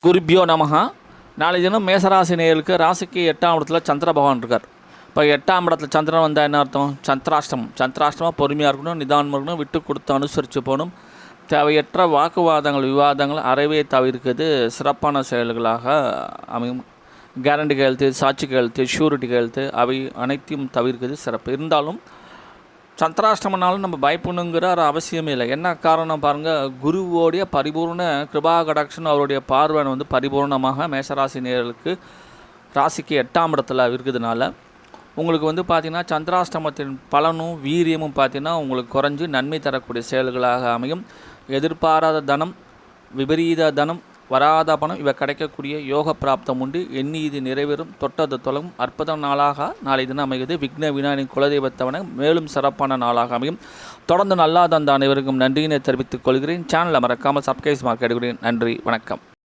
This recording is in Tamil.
குருபியோ நமஹா. நாளை தினம் மேசராசி நேயர்களுக்கு ராசிக்கு 8ஆம் இடத்துல சந்திர பகவான் இருக்கார். இப்போ 8ஆம் இடத்துல சந்திரன் வந்தால் என்ன அர்த்தம்? சந்திராஷ்டமம் பொறுமையாக இருக்கணும், நிதானமாக இருக்கணும், விட்டு கொடுத்து அனுசரித்து போகணும். தேவையற்ற வாக்குவாதங்கள் விவாதங்கள் அறவே தவிர்க்கிறது சிறப்பான செயல்களாக அமையும். கேரண்டி கையெழுத்து, சாட்சி கையெழுத்து, ஷூரிட்டி கையெழுத்து அவை அனைத்தையும் தவிர்க்கிறது சிறப்பு. இருந்தாலும் சந்திராஷ்டமனாலும் நம்ம பயப்படணுங்கிற அவசியமே இல்லை. என்ன காரணம் பாருங்கள், குருவோடைய பரிபூர்ண கிருபா கடாட்சன் அவருடைய பார்வை பரிபூர்ணமாக மேஷராசி நேயர்களுக்கு ராசிக்கு 8ஆம் இடத்துல இருக்கிறதுனால உங்களுக்கு பார்த்திங்கன்னா சந்திராஷ்டமத்தின் பலனும் வீரியமும் பார்த்திங்கன்னா உங்களுக்கு குறைஞ்சி நன்மை தரக்கூடிய செயல்களாக அமையும். எதிர்பாராத தனம், விபரீத தனம், வராத பணம் இவை கிடைக்கக்கூடிய யோக பிராப்தம் உண்டு. எண்ணி இது நிறைவேறும், தொட்டது தொலைவும் அற்புத நாளாக நாளை தினம் அமைகிறது. விக்ன விநாயகன் குலதெய்வத்தவனை மேலும் சிறப்பான நாளாக அமையும். தொடர்ந்து நல்லா தந்த அனைவருக்கும் நன்றியினை தெரிவித்துக் கொள்கிறேன். சேனலை மறக்காமல் சப்ஸ்கிரைப் மார்க் எடுக்கிறேன். நன்றி, வணக்கம்.